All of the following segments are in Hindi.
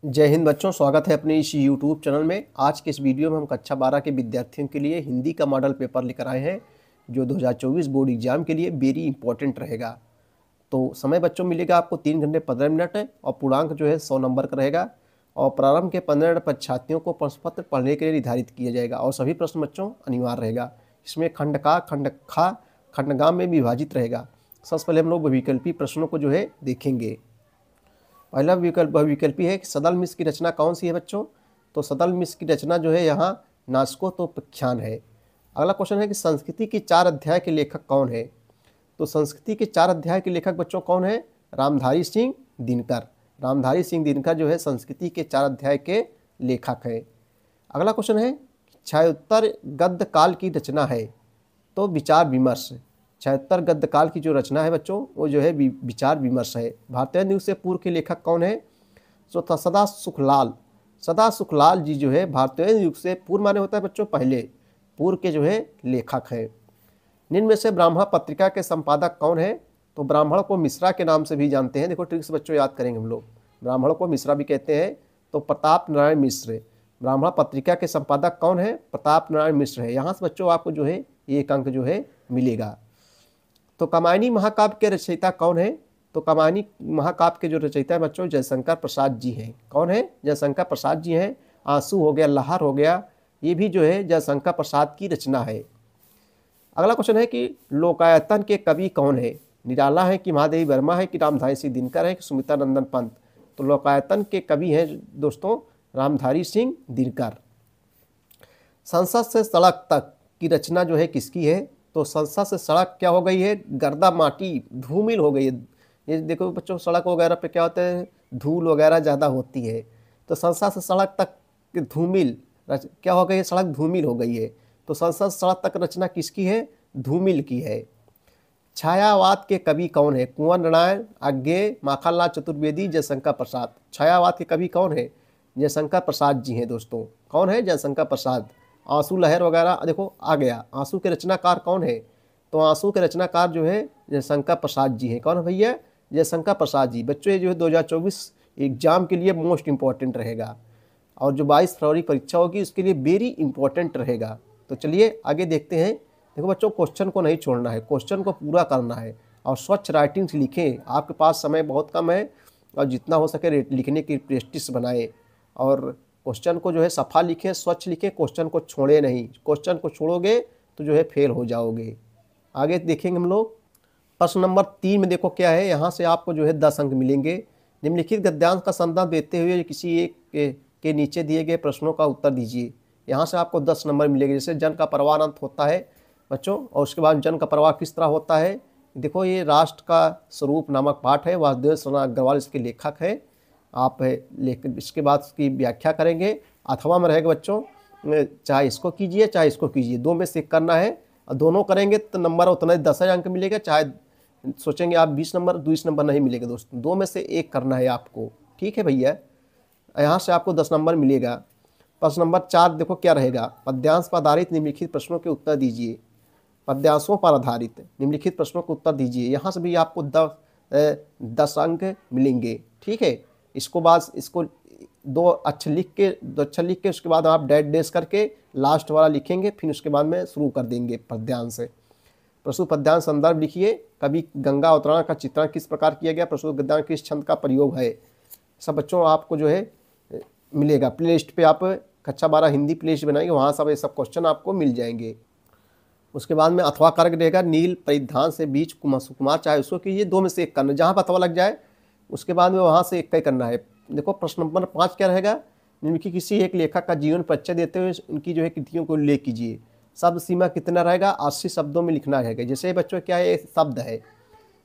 जय हिंद बच्चों, स्वागत है अपने इस YouTube चैनल में। आज के इस वीडियो में हम कक्षा 12 के विद्यार्थियों के लिए हिंदी का मॉडल पेपर लेकर आए हैं जो 2024 बोर्ड एग्जाम के लिए वेरी इंपॉर्टेंट रहेगा। तो समय बच्चों मिलेगा आपको 3 घंटे 15 मिनट और पूर्णांक जो है 100 नंबर का रहेगा और प्रारंभ के 15 मिनट परीक्षार्थियों को प्रश्न पत्र पढ़ने के लिए निर्धारित किया जाएगा और सभी प्रश्न बच्चों अनिवार्य रहेगा। इसमें खंड का, खंड खा, खंडगाम में विभाजित रहेगा। सबसे पहले हम लोग विकल्पी प्रश्नों को जो है देखेंगे। पहला विकल्प बहुविकल्पी है कि सदल मिश्र की रचना कौन सी है बच्चों? तो सदल मिश्र की रचना जो है यहाँ नासिकोप्याख्यान है। अगला क्वेश्चन है कि संस्कृति की 4 अध्याय के लेखक कौन है? तो संस्कृति के 4 अध्याय के लेखक बच्चों कौन है? रामधारी सिंह दिनकर। रामधारी सिंह दिनकर जो है संस्कृति के 4 अध्याय के लेखक है। अगला क्वेश्चन है छायोत्तर गद्य काल की रचना है। तो विचार विमर्श। छायोत्तर गद्य काल की जो रचना है बच्चों वो जो है विचार विमर्श है। भारतीय युग से पूर्व के लेखक कौन है? तो सदा सुखलाल। सदा सुखलाल जी जो है भारतीय युग से पूर्व माने होता है बच्चों पहले, पूर्व के जो है लेखक है। निम्न में से ब्राह्मण पत्रिका के संपादक कौन है? तो ब्राह्मण को मिश्रा के नाम से भी जानते हैं। देखो ट्रिक्स बच्चों याद करेंगे हम लोग। ब्राह्मण को मिश्रा भी कहते हैं। तो प्रताप नारायण मिश्र ब्राह्मण पत्रिका के संपादक कौन है? प्रताप नारायण मिश्र है। यहाँ से बच्चों आपको जो है एक अंक जो है मिलेगा। तो कामायनी महाकाव्य के रचयिता कौन है? तो कामायनी महाकाव्य के जो रचयिता है बच्चों जयशंकर प्रसाद जी हैं। कौन है? जयशंकर प्रसाद जी हैं। आंसू हो गया, लहर हो गया, ये भी जो है जयशंकर प्रसाद की रचना है। अगला क्वेश्चन है कि लोकायतन के कवि कौन है? निराला है कि महादेवी वर्मा है कि रामधारी सिंह दिनकर है कि सुमित्रा नंदन पंत? तो लोकायतन के कवि हैं दोस्तों रामधारी सिंह दिनकर। संसद से सड़क तक की रचना जो है किसकी है? तो संसद से सड़क क्या हो गई है? गर्दा माटी धूमिल हो गई है। ये देखो बच्चों सड़क वगैरह पे क्या होता है, धूल वगैरह ज़्यादा होती है। तो संसद से सड़क तक धूमिल क्या हो गई है? सड़क धूमिल हो गई है। तो संसद सड़क तक रचना किसकी है? धूमिल की है। छायावाद के कवि कौन है? कुंवर नारायण, आज्ञे, माखनलाल चतुर्वेदी, जयशंकर प्रसाद। छायावाद के कवि कौन है? जयशंकर प्रसाद जी हैं दोस्तों। कौन है? जयशंकर प्रसाद। आंसू लहर वगैरह देखो आ गया। आंसू के रचनाकार कौन है? तो आंसू के रचनाकार जो है जयशंकर प्रसाद जी हैं। कौन है भैया? जयशंकर प्रसाद जी। बच्चों ये जो है 2024 एग्जाम के लिए मोस्ट इंपॉर्टेंट रहेगा और जो 22 फरवरी परीक्षा होगी उसके लिए वेरी इंपॉर्टेंट रहेगा। तो चलिए आगे देखते हैं। देखो बच्चों क्वेश्चन को नहीं छोड़ना है, क्वेश्चन को पूरा करना है और स्वच्छ राइटिंग से लिखें। आपके पास समय बहुत कम है और जितना हो सके लिखने की प्रैक्टिस बनाएं और क्वेश्चन को जो है सफ़ा लिखें, स्वच्छ लिखें, क्वेश्चन को छोड़े नहीं। क्वेश्चन को छोड़ोगे तो जो है फेल हो जाओगे। आगे देखेंगे हम लोग। प्रश्न नंबर 3 में देखो क्या है। यहाँ से आपको जो है 10 अंक मिलेंगे। निम्नलिखित गद्यांश का संदर्भ देते हुए किसी एक के नीचे दिए गए प्रश्नों का उत्तर दीजिए। यहाँ से आपको 10 नंबर मिलेंगे। जैसे जन का परवाह अंत होता है बच्चों और उसके बाद जन का परवाह किस तरह होता है। देखो ये राष्ट्र का स्वरूप नामक पाठ है, वासुदेव शरण अग्रवाल इसके लेखक है। आप लेकिन इसके बाद उसकी व्याख्या करेंगे। अथवा में रहेगा बच्चों, चाहे इसको कीजिए चाहे इसको कीजिए, दो में से एक करना है और दोनों करेंगे तो नंबर उतना ही 10 अंक मिलेगा। चाहे सोचेंगे आप 20 नंबर, 20 नंबर नहीं मिलेगा दोस्तों, दो में से एक करना है आपको। ठीक है भैया, यहाँ से आपको 10 नंबर मिलेगा। प्रश्न नंबर 4 देखो क्या रहेगा। पद्यांश पर आधारित निम्नलिखित प्रश्नों के उत्तर दीजिए। पद्यांशों पर आधारित निम्नलिखित प्रश्नों के उत्तर दीजिए। यहाँ से भी आपको 10 अंक मिलेंगे। ठीक है, इसको बाद इसको दो अक्षर लिख के उसके बाद आप डैश करके लास्ट वाला लिखेंगे, फिर उसके बाद में शुरू कर देंगे पद्यांश से। प्रस्तुत पद्यांश संदर्भ लिखिए। कभी गंगा अवतरण का चित्रण किस प्रकार किया गया? प्रस्तुत गद्यांश किस छंद का प्रयोग है? सब बच्चों आपको जो है मिलेगा। प्ले लिस्ट पर आप कक्षा 12 हिंदी प्ले लिस्ट बनाएंगे, वहाँ सब ये सब क्वेश्चन आपको मिल जाएंगे। उसके बाद में अथवा कार्य रहेगा। नील परिधान से बीच सुकुमार, चाहे उसको कीजिए, दो में से एक करना, जहाँ पर अथवा लग जाए उसके बाद में वहाँ से एक का ही करना है। देखो प्रश्न नंबर 5 क्या रहेगा। निम्नलिखित किसी एक लेखक का जीवन परिचय देते हुए उनकी जो है कृतियों को उल्लेख कीजिए। शब्द सीमा कितना रहेगा? 80 शब्दों में लिखना रहेगा। जैसे बच्चों क्या है, शब्द है,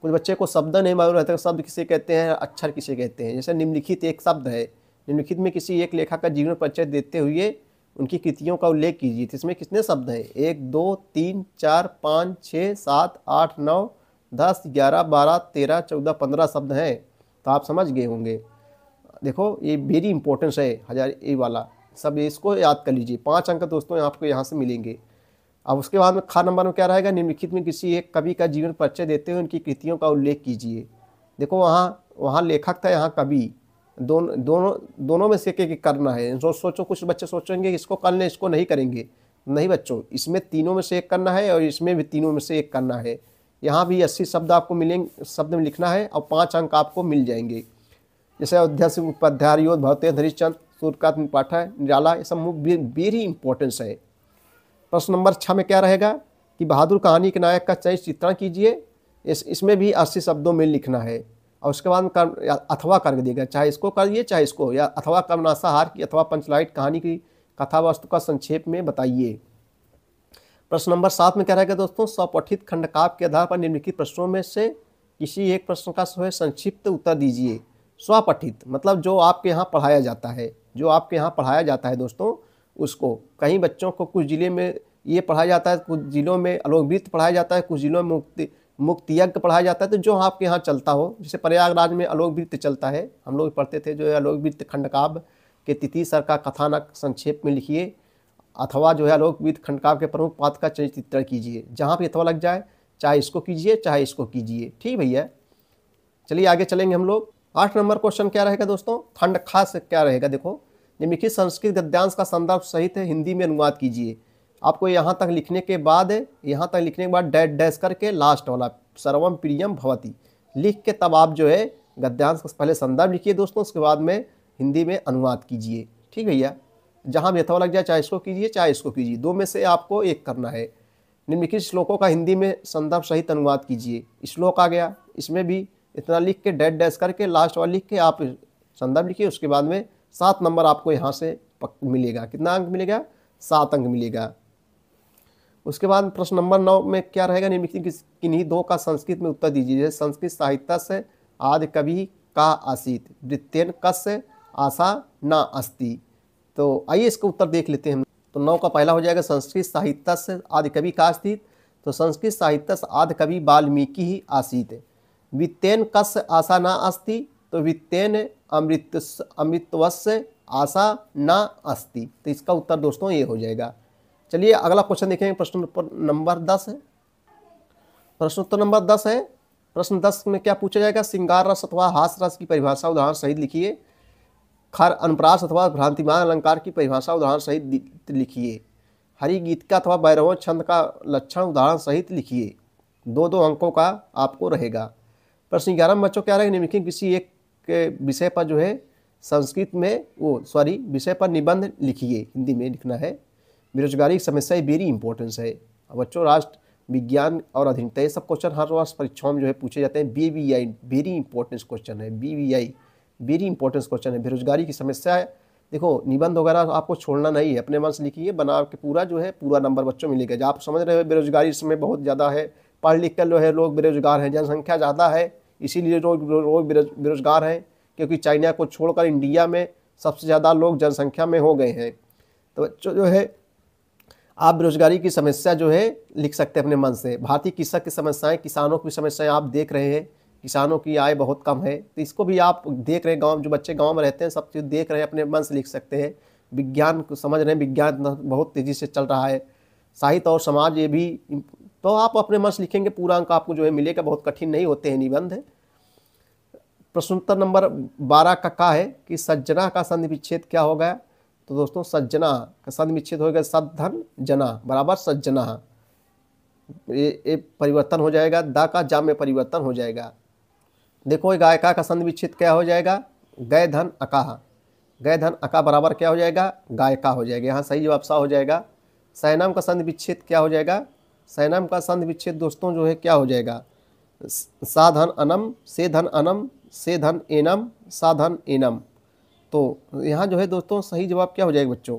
कुछ बच्चे को शब्द नहीं मालूम रहता, शब्द किसे कहते हैं, अक्षर किसे कहते हैं। जैसे निम्नलिखित एक शब्द है। निम्नलिखित में किसी एक लेखक का जीवन परिचय देते हुए उनकी कृतियों का उल्लेख कीजिए। तो इसमें कितने शब्द हैं? 1 2 3 4 5 6 7 8 9 10 11 12 13 14 15 शब्द हैं। तो आप समझ गए होंगे। देखो ये वेरी इंपॉर्टेंस है, 1000 ये वाला सब इसको याद कर लीजिए। 5 अंक दोस्तों आपको यहाँ से मिलेंगे। अब उसके बाद में खा नंबर में क्या रहेगा। निम्नलिखित में किसी एक कवि का जीवन परिचय देते हुए उनकी कृतियों का उल्लेख कीजिए। देखो वहाँ लेखक था, यहाँ कवि। दोनों में से एक एक करना है। सोचो कुछ बच्चे सोचेंगे इसको कर लें इसको नहीं करेंगे, नहीं बच्चों, इसमें तीनों में से एक करना है और इसमें भी तीनों में से एक करना है। यहाँ भी 80 शब्द आपको मिलेंगे, शब्द में लिखना है और 5 अंक आपको मिल जाएंगे। जैसे अयोध्या से उपाध्याय, योद्ध, भरतेय, हरिश्चंद, सूर्यकांत, पाठा, निराला, ये सब वेरी इंपॉर्टेंस है। प्रश्न नंबर 6 में क्या रहेगा कि बहादुर कहानी के नायक का चरित्र चित्रण कीजिए। इसमें भी 80 शब्दों में लिखना है और उसके बाद कर्म अथवा करके देगा, चाहे इसको करिए चाहे इसको, या अथवा कर्मनाशाहार की अथवा पंचलाइट कहानी की कथा वस्तु का संक्षेप में बताइए। प्रश्न नंबर 7 में क्या रहेगा दोस्तों, स्वपठित खंडकाव्य के आधार पर निम्नलिखित प्रश्नों में से किसी एक प्रश्न का संक्षिप्त उत्तर दीजिए। स्वपठित मतलब जो आपके यहाँ पढ़ाया जाता है, जो आपके यहाँ पढ़ाया जाता है दोस्तों, उसको कहीं बच्चों को कुछ जिले में ये पढ़ाया जाता है, कुछ जिलों में आलोकवृत्त पढ़ाया जाता है, कुछ जिलों में मुक्ति यज्ञ पढ़ाया जाता है। तो जो आपके यहाँ चलता हो, जैसे प्रयागराज में आलोकवृत्त चलता है, हम लोग पढ़ते थे, जो है आलोकवृत्त खंडकाव्य के तिथि सर का कथानक संक्षेप में लिखिए, अथवा जो है आलोकवृत्त खंडकाव्य के प्रमुख पात्र का चरित्र चित्रण कीजिए। जहाँ भी अथवा लग जाए, चाहे इसको कीजिए चाहे इसको कीजिए। ठीक भैया, चलिए आगे चलेंगे हम लोग। 8 नंबर क्वेश्चन क्या रहेगा दोस्तों, खंड खास क्या रहेगा, देखो, निम्नलिखित संस्कृत गद्यांश का संदर्भ सहित हिंदी में अनुवाद कीजिए। आपको यहाँ तक लिखने के बाद डैश डैश करके लास्ट वाला सर्वम प्रियम भवति लिख के तब आप जो है गद्यांश का पहले संदर्भ लिखिए दोस्तों, उसके बाद में हिंदी में अनुवाद कीजिए। ठीक भैया, जहाँ भी अथवा लग जाए, चाहे इसको कीजिए चाहे इसको कीजिए, दो में से आपको एक करना है। निम्नलिखित श्लोकों का हिंदी में संदर्भ सहित अनुवाद कीजिए। श्लोक आ गया, इसमें भी इतना लिख के डैश डैश करके लास्ट वाला लिख के आप संदर्भ लिखिए। उसके बाद में 7 नंबर आपको यहाँ से मिलेगा। कितना अंक मिलेगा, 7 अंक मिलेगा। उसके बाद प्रश्न नंबर 9 में क्या रहेगा, निम्नलिखित किन्हीं दो का संस्कृत में उत्तर दीजिए। जैसे संस्कृत साहित्य से आदि कवि का आसीत, वृत्तेन कस्य आशा न अस्ति। तो आइए इसका उत्तर देख लेते हैं। तो 9 का पहला हो जाएगा संस्कृत साहित्य से आदि कवि का आसीत। तो संस्कृत साहित्य से आदि कवि वाल्मीकि ही आसीत। वित्तेन कस्य आशा न अस्ति, तो वित्तेन अमृतवस्य आशा न अस्ति। तो इसका उत्तर दोस्तों ये हो जाएगा। चलिए अगला क्वेश्चन देखेंगे, प्रश्न नंबर 10 है। प्रश्नोत्तर नंबर 10 है। प्रश्न 10 में क्या पूछा जाएगा, श्रृंगार रस अथवा हास रस की परिभाषा उदाहरण सहित लिखिए। खर अनुप्रास अथवा भ्रांतिमान अलंकार की परिभाषा उदाहरण सहित लिखिए। हरि गीत का अथवा भैरव छंद का लक्षण उदाहरण सहित लिखिए। 2-2 अंकों का आपको रहेगा। प्रश्न 11 में बच्चों क्या रहेगा, निम्नलिखित किसी एक विषय पर जो है संस्कृत में विषय पर निबंध लिखिए। हिंदी में लिखना है। बेरोजगारी की समस्या वेरी इंपॉर्टेंस है बच्चों। राष्ट्र विज्ञान और अधीनता, ये सब क्वेश्चन हर वर्ष परीक्षाओं में जो है पूछे जाते हैं। BVI वेरी इंपॉर्टेंस क्वेश्चन है। BVI वेरी इंपॉर्टेंस क्वेश्चन है। बेरोजगारी की समस्या है, देखो निबंध वगैरह आपको छोड़ना नहीं है, अपने मन से लिखिए, बना के पूरा जो है पूरा नंबर बच्चों मिलेगा। जब आप समझ रहे हो बेरोजगारी इस समय बहुत ज़्यादा है, पढ़ लिख कर जो है लोग बेरोजगार हैं, जनसंख्या ज़्यादा है इसीलिए लोग बेरोजगार हैं, क्योंकि चाइना को छोड़कर इंडिया में सबसे ज़्यादा लोग जनसंख्या में हो गए हैं। तो बच्चों जो है आप बेरोजगारी की समस्या जो है लिख सकते हैं अपने मन से। भारतीय कृषक की समस्याएं, किसानों की समस्याएं आप देख रहे हैं, किसानों की आय बहुत कम है, तो इसको भी आप देख रहे हैं। गांव जो बच्चे गांव में रहते हैं सब चीज़ देख रहे हैं, अपने मन से लिख सकते हैं। विज्ञान को समझ रहे हैं, विज्ञान बहुत तेज़ी से चल रहा है। साहित्य और समाज, ये भी तो आप अपने मन से लिखेंगे, पूरा अंक आपको जो है मिलेगा। बहुत कठिन नहीं होते हैं निबंध। प्रश्नोत्तर नंबर 12 का है कि सज्जना का संधि विच्छेद क्या होगा। तो दोस्तों सज्जना का संधि विच्छेद होगा सद्धन जना बराबर सज्जना, ये परिवर्तन हो जाएगा। दा का जा में परिवर्तन हो जाएगा। देखो गायका का संधि विच्छेद क्या हो जाएगा, गय धन अकाह, गय धन अका बराबर क्या हो जाएगा, गायका हो जाएगा। यहाँ सही जवाब सा हो जाएगा। सैनम का संधि विच्छेद क्या हो जाएगा, सैनम का संधि विच्छेद दोस्तों जो है क्या हो जाएगा, सा धन अनम से धन अनम से धन एनम सा धन एनम। तो यहाँ जो है दोस्तों सही जवाब क्या हो जाएगा बच्चों,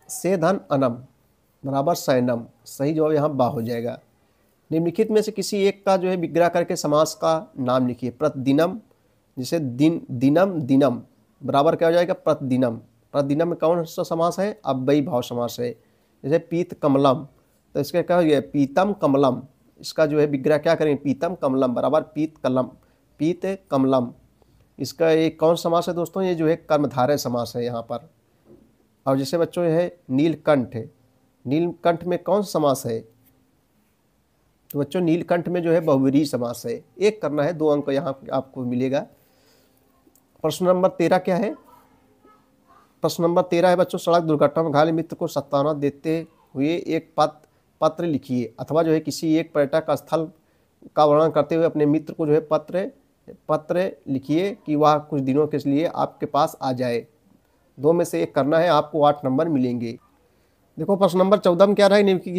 से धन अनम बराबर सैनम। सही जवाब यहाँ बा हो जाएगा। निम्नलिखित में से किसी एक का जो है विग्रह करके समास का नाम लिखिए। प्रतिदिनम, जैसे दिनम दिनम बराबर क्या हो जाएगा प्रतिदिनम। प्रतिदिनम में कौन सा समास है, अव्ययी भाव समास है। जैसे पीत कमलम, तो इसका क्या हो गया पीतम कमलम। इसका जो है विग्रह क्या करेंगे, पीतम कमलम बराबर पीत कलम, पीत कमलम। इसका एक कौन समास है दोस्तों, ये जो है कर्मधारय समास है यहाँ पर। और जैसे बच्चों है नीलकंठ है, नीलकंठ में कौन सा समास है, तो बच्चों नीलकंठ में जो है बहुव्रीहि समास है, एक करना है, 2 अंक यहाँ आपको मिलेगा। प्रश्न नंबर 13 क्या है? प्रश्न नंबर 13 है बच्चों, सड़क दुर्घटना में घायल मित्र को सांत्वना देते हुए एक पत्र लिखिए, अथवा जो है किसी एक पर्यटक स्थल का वर्णन करते हुए अपने मित्र को जो है पत्र लिखिए कि वह कुछ दिनों के लिए आपके पास आ जाए। 2 में से एक करना है, आपको 8 नंबर मिलेंगे। देखो प्रश्न नंबर 14 में क्या रहा है, निम्न की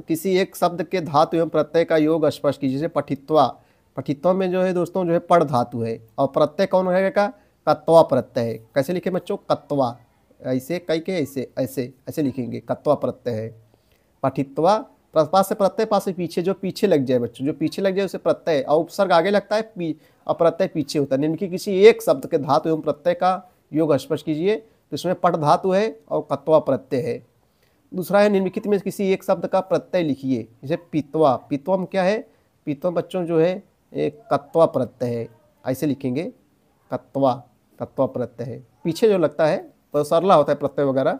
किसी एक शब्द के धातु एवं प्रत्यय का योग स्पष्ट कीजिए। जैसे पठित्वा, पठित्वा में जो है दोस्तों जो है पढ़ धातु है, और प्रत्यय कौन रहेगा? कत्वा प्रत्यय है। कैसे लिखे बच्चों? कत्वा, ऐसे कई के ऐसे ऐसे ऐसे लिखेंगे, कत्वा प्रत्यय है। पठित्वा, पास से प्रत्यय, पास से पीछे, जो पीछे लग जाए बच्चों, जो पीछे लग जाए उसे प्रत्यय, और उपसर्ग आगे लगता है और प्रत्यय पीछे होता है। निम्न की किसी एक शब्द के धातु एवं प्रत्यय का योग स्पष्ट कीजिए। तो इसमें पठ धातु है और कत्वा प्रत्यय है। दूसरा है, निम्नलिखित में किसी एक शब्द का प्रत्यय लिखिए। जैसे पित्वा, पित्वा में क्या है? पित्वा बच्चों जो है एक कत्वा प्रत्यय है, ऐसे लिखेंगे, कत्वा, कत्वा प्रत्यय है। पीछे जो लगता है तो सरला होता है प्रत्यय वगैरह।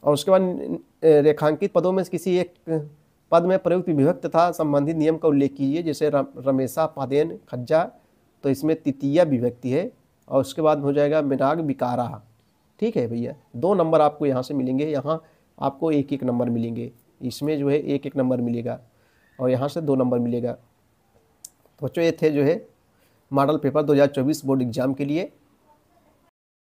और उसके बाद रेखांकित पदों में किसी एक पद में प्रयुक्त विभक्त तथा संबंधित नियम का उल्लेख कीजिए। जैसे रमेशा, पादेन, खज्जा, तो इसमें तृतीया विभक्ति है। और उसके बाद हो जाएगा मिराग, विकारा। ठीक है भैया, 2 नंबर आपको यहाँ से मिलेंगे, यहाँ आपको 1-1 नंबर मिलेंगे। इसमें जो है 1-1 नंबर मिलेगा, और यहाँ से 2 नंबर मिलेगा। तो बच्चों ये थे जो है मॉडल पेपर 2024 बोर्ड एग्जाम के लिए।